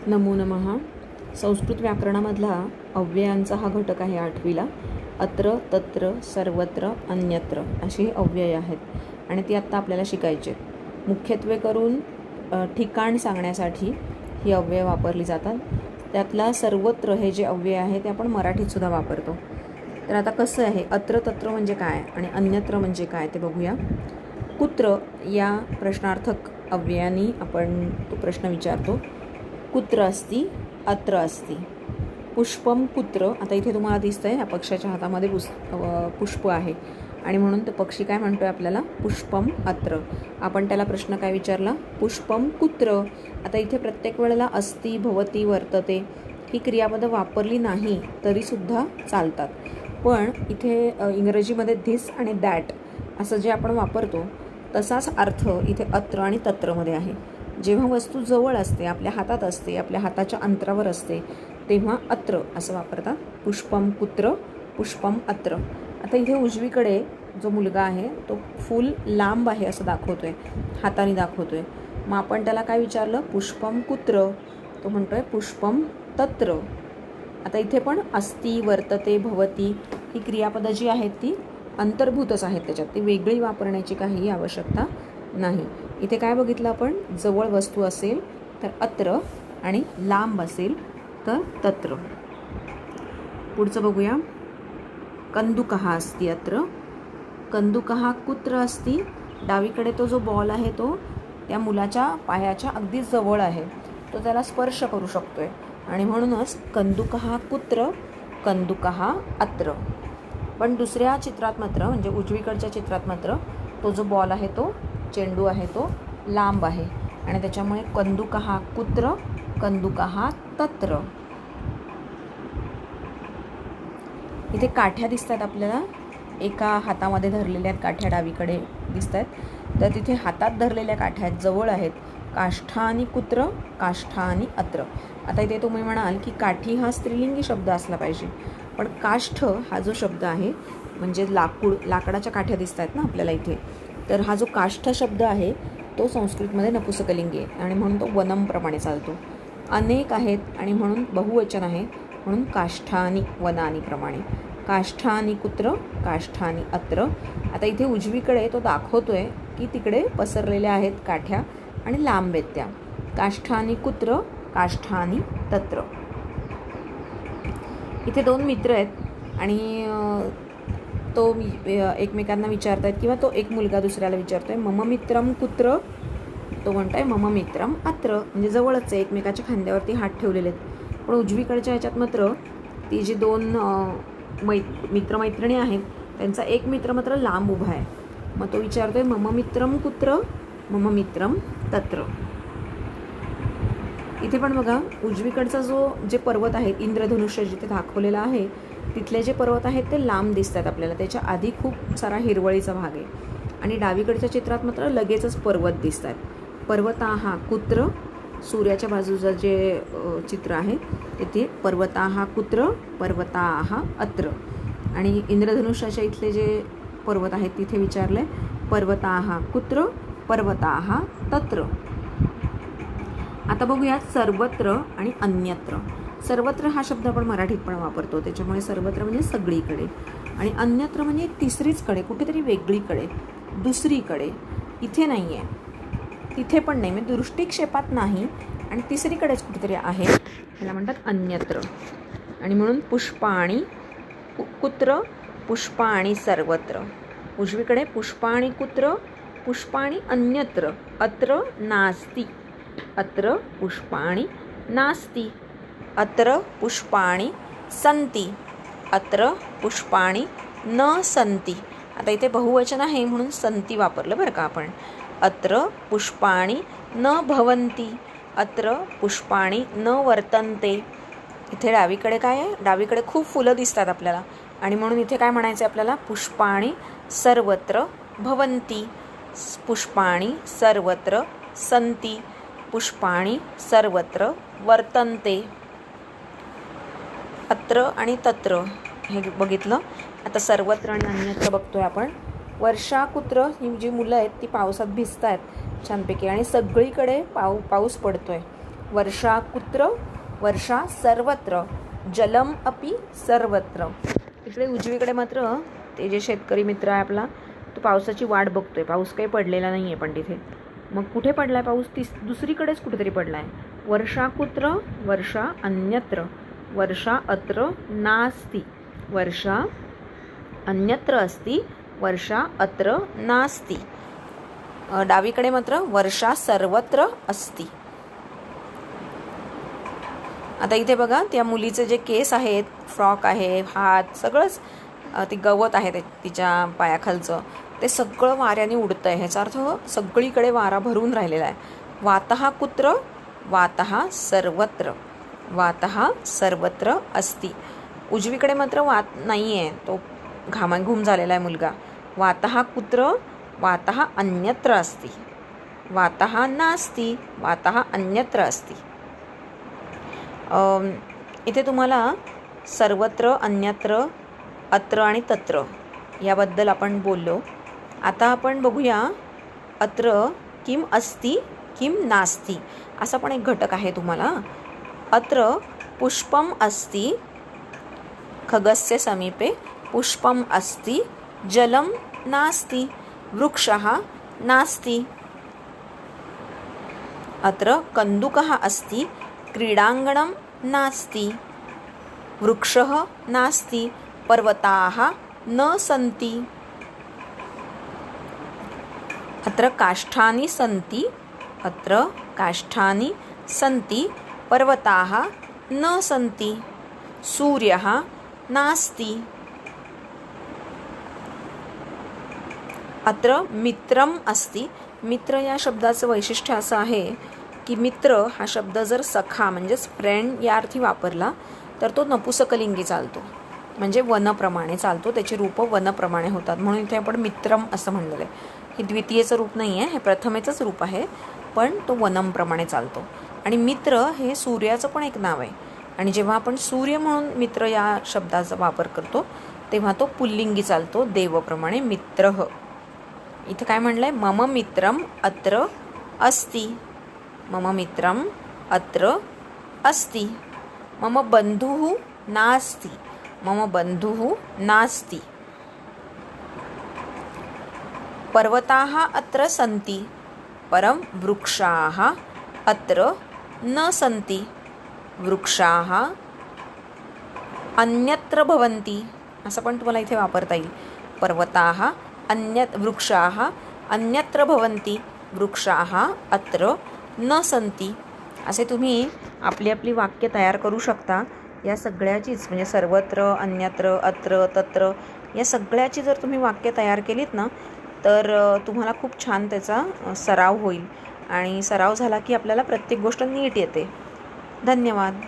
नमो नमः. संस्कृत व्याकरणामधला अव्ययांचा हा घटक आहे 8वीला. अत्र, तत्र, सर्वत्र, अन्यत्र अशी अव्यय आहेत आणि ती आत्ता आपल्याला शिकायची आहेत. मुख्यत्वे करून ठिकाण सांगण्यासाठी ही अव्यय वापरली जातात. त्यातला सर्वत्र हे जे अव्यय आहे ते आपण मराठीतसुद्धा वापरतो. तर आता कसं आहे, अत्र तत्र म्हणजे काय आणि अन्यत्र म्हणजे काय ते बघूया. कुत्र या प्रश्नार्थक अव्ययानी आपण तो प्रश्न विचारतो. कुत्र अस्ति, अत्र अस्ति. पुष्पम कुत्र. आता इथे तुम्हाला दिसतंय ह्या पक्षाच्या हातामध्ये पुष्प आहे आणि म्हणून तो पक्षी काय म्हणतोय आपल्याला, पुष्पम अत्र. आपण त्याला प्रश्न काय विचारला, पुष्पम कुत्र. आता इथे प्रत्येक वेळेला अस्ति, भवती, वर्तते ही क्रियापदं वापरली नाही तरीसुद्धा चालतात. पण इथे इंग्रजीमध्ये धिस आणि दॅट असं जे आपण वापरतो तसाच अर्थ इथे अत्र आणि तत्रमध्ये आहे. जेव्हा वस्तू जवळ असते, आपल्या हातात असते, आपल्या हाताच्या अंतरावर असते, तेव्हा अत्र असं वापरतात. पुष्पम कुत्र, पुष्पम अत्र. आता इथे उजवीकडे जो मुलगा आहे तो फूल लांब आहे असं दाखवतोय, हाताने दाखवतोय. मग आपण त्याला काय विचारलं, पुष्पम कुत्र. तो म्हणतोय पुष्पम तत्र. आता इथे पण अस्ति, वर्तते, भवती ही क्रियापदं जी आहेत ती अंतर्भूतच आहेत त्याच्यात, ती वेगळी वापरण्याची काहीही आवश्यकता नाही. इथे काय बघितलं आपण, जवळ वस्तू असेल तर अत्र आणि लांब असेल तर तत्र. पुढचं बघूया. कंदुकः अस्ति अत्र. कंदुकः कुत्र अस्ति. डावीकडे तो जो बॉल आहे तो त्या मुलाच्या पायाच्या अगदी जवळ आहे, तो त्याला स्पर्श करू शकतोय आणि म्हणूनच कंदुकः कुत्र, कंदुकः अत्र. पण दुसऱ्या चित्रात मात्र, म्हणजे उजवीकडच्या चित्रात मात्र तो जो बॉल आहे तो, चेंडू आहे तो लांब आहे आणि त्याच्यामुळे कंदुकः कुत्र, कंदुकः तत्र. इथे काठ्या दिसत आहेत आपल्याला, एका हातामध्ये धरलेल्या काठ्या डावीकडे दिसत आहेत. तर तिथे हातात धरलेल्या काठ्या जवळ आहेत. काष्ठानी कुत्र, काष्ठानी अत्र. आता इथे तुम्ही म्हणाल की काठी हा स्त्रीलिंगी शब्द असला पाहिजे, पण काष्ठ हा जो शब्द आहे म्हणजे लाकूड, लाकडाच्या काठ्या दिसत आहेत ना आपल्याला इथे, तर हा जो काष्ठ शब्द आहे तो संस्कृतमध्ये नपुंसकलिंगी आहे आणि म्हणून तो वनमप्रमाणे चालतो. अनेक आहेत आणि म्हणून बहुवचन आहे, म्हणून काष्ठानी, वनानी प्रमाणे. काष्ठानी कुत्र, काष्ठानी अत्र. आता इथे उजवीकडे तो दाखवतोय की तिकडे पसरलेल्या आहेत काठ्या आणि लांब आहेत त्या. काष्ठानी कुत्र, काष्ठानी तत्र. इथे दोन मित्र आहेत आणि तो एकमेकांना विचारतायत किंवा तो एक मुलगा दुसऱ्याला विचारतोय, मम मित्रम कुत्र. तो म्हणतोय मम मित्रम अत्र, म्हणजे जवळच आहे, एकमेकाच्या खांद्यावरती हात ठेवलेले आहेत. पण उजवीकडच्या ह्याच्यात मात्र ती जी दोन मित्रमैत्रिणी आहेत त्यांचा एक मित्र मात्र लांब उभा आहे. मग तो विचारतोय मम मित्रम कुत्र, मम मित्रम तत्र. इथे पण बघा, उजवीकडचा जे पर्वत आहेत, इंद्रधनुष्य जिथे दाखवलेला आहे तिथले जे पर्वत आहेत ते लांब दिसतात आपल्याला, त्याच्या आधी खूप सारा हिरवळीचा भाग आहे. आणि डावीकडच्या चित्रात मात्र लगेचच पर्वत दिसत आहेत. पर्वताः कुत्र, सूर्याच्या बाजूचं जे चित्र आहे तिथे पर्वताः कुत्र, पर्वताः अत्र. आणि इंद्रधनुष्याच्या इथले जे पर्वत आहेत तिथे विचारले पर्वताः कुत्र, पर्वताः तत्र. आता बघूया सर्वत्र आणि अन्यत्र. सर्वत्र हा शब्द आपण मराठीत पण वापरतो, त्याच्यामुळे सर्वत्र म्हणजे सगळीकडे आणि अन्यत्र म्हणजे तिसरीचकडे, कुठेतरी वेगळीकडे, दुसरीकडे. इथे नाही आहे, तिथे पण नाही, म्हणजे दृष्टिक्षेपात नाही आणि तिसरीकडेच कुठेतरी आहे, ह्याला म्हणतात अन्यत्र. आणि म्हणून पुष्पाणि कुत्र, पुष्पाणि सर्वत्र. उजवीकडे पुष्पाणि कुत्र, पुष्पाणि अन्यत्र, अत्र नास्ति. अत्र पुष्पाणि नास्ति. अत्र पुष्पाणि सन्ति. अत्र पुष्पाणि न सन्ति. आता इथे बहुवचन आहे म्हणून सन्ति वापरलं बरं का आपण. अत्र पुष्पाणि न भवन्ति. अत्र पुष्पाणि न वर्तन्ते. इथे डावीकडे काय आहे, डावीकडे खूप फुलं दिसतात आपल्याला आणि म्हणून इथे काय म्हणायचं आहे आपल्याला, पुष्पाणि सर्वत्र भवन्ति. पुष्पाणि सर्वत्र सन्ति. पुष्पाणि सर्वत्र वर्तन्ते. अत्र आणि तत्र हे बघितलं. आता सर्वत्र आणि अन्यत्र बघतोय आपण. वर्षा कुत्र, ही जी मुलं आहेत ती पावसात भिजत आहेत छानपैकी आणि सगळीकडे पाऊस पडतोय. वर्षा कुत्र, वर्षा सर्वत्र, जलम अपि सर्वत्र. इकडे उजवीकडे मात्र ते जे शेतकरी मित्र आहे आपला, तो पावसाची वाट बघतोय. पाऊस काही पडलेला नाही आहे पण तिथे. मग कुठे पडला आहे पाऊस? दुसरीकडेच कुठेतरी पडला आहे. वर्षा कुत्र, वर्षा अन्यत्र, वर्षा अत्र नास्ति, वर्षा अन्यत्र अस्ति, वर्षा अत्र नास्ति. डावीकडे मात्र वर्षा सर्वत्र अस्ति. आता इथे बघा त्या मुलीचे जे केस आहेत, फ्रॉक आहे, हात, सगळंच ते गवत आहे ते तिच्या पायाखालचं, ते सगळं वाऱ्याने उडतं आहे. ह्याचा अर्थ सगळीकडे वारा भरून राहिलेला आहे. वातः कुत्र, वातः सर्वत्र, वातः सर्वत्र अस्ति. उजवीकडे मात्र वात नाही आहे, तो घामाघूम झालेला आहे मुलगा. वातः कुत्र, वातः अन्यत्र अस्ति, वातः नास्ति, वातः अन्यत्र अस्ति. इथे तुम्हाला सर्वत्र, अन्यत्र, अत्र आणि तत्र याबद्दल आपण बोललो. आता आपण बघूया अत्र किम अस्ति किम नास्ति असा पण एक घटक आहे तुम्हाला. अत्र पुष्पम अस्ति, खगस्य समीपे पुष्पम अस्ति, जलम नास्ति, वृक्षः नास्ति. अत्र कन्दुकः अस्ति, क्रीडाङ्गणं नास्ति, वृक्षः नास्ति, पर्वताः न सन्ति. अत्र काष्ठानि सन्ति, अत्र काष्ठानि सन्ति, पर्वताः न सन्ति, सूर्यः नास्ति. अत्र मित्रम अस्ति. मित्र या शब्दाचं वैशिष्ट्य असं आहे की मित्र हा शब्द जर सखा म्हणजेच फ्रेंड या अर्थी वापरला तर तो नपुसकलिंगी चालतो, म्हणजे वनप्रमाणे चालतो. त्याची रूपं वनप्रमाणे होतात, म्हणून इथे आपण मित्रम असं म्हणलेलं आहे. हे द्वितीयचं रूप नाही आहे, हे प्रथमेचंच रूप आहे, पण तो वनमप्रमाणे चालतो. आणि मित्र हे सूर्याचं पण एक नाव आहे. आणि जेव्हा आपण सूर्य म्हणून मित्र या शब्दाचा वापर करतो तेव्हा तो पुल्लिंगी चालतो, देवप्रमाणे मित्रः. इथं काय म्हणलं आहे? मम मित्रम अत्र अस्ति, मम मित्रम अत्र अस्ति, मम बन्धुः नास्ति, मम बन्धुः नास्ति. पर्वताः अत्र सन्ति, परं वृक्षाः अत्र न सन्ति, वृक्षाः अन्यत्र भवन्ति. असं पण तुम्हाला इथे वापरता येईल. पर्वताः वृक्षाः अन्यत्र भवन्ति, वृक्षाः अत्र न सन्ति. असे तुम्ही आपली आपली वाक्य तयार करू शकता. या सगळ्याचीच म्हणजे सर्वत्र, अन्यत्र, अत्र, तत्र या सगळ्याची जर तुम्ही वाक्य तयार केलीत ना तर तुम्हाला खूप छान त्याचा सराव होईल. आणि सराव झाला की आपल्याला प्रत्येक गोष्ट नीट येते. धन्यवाद.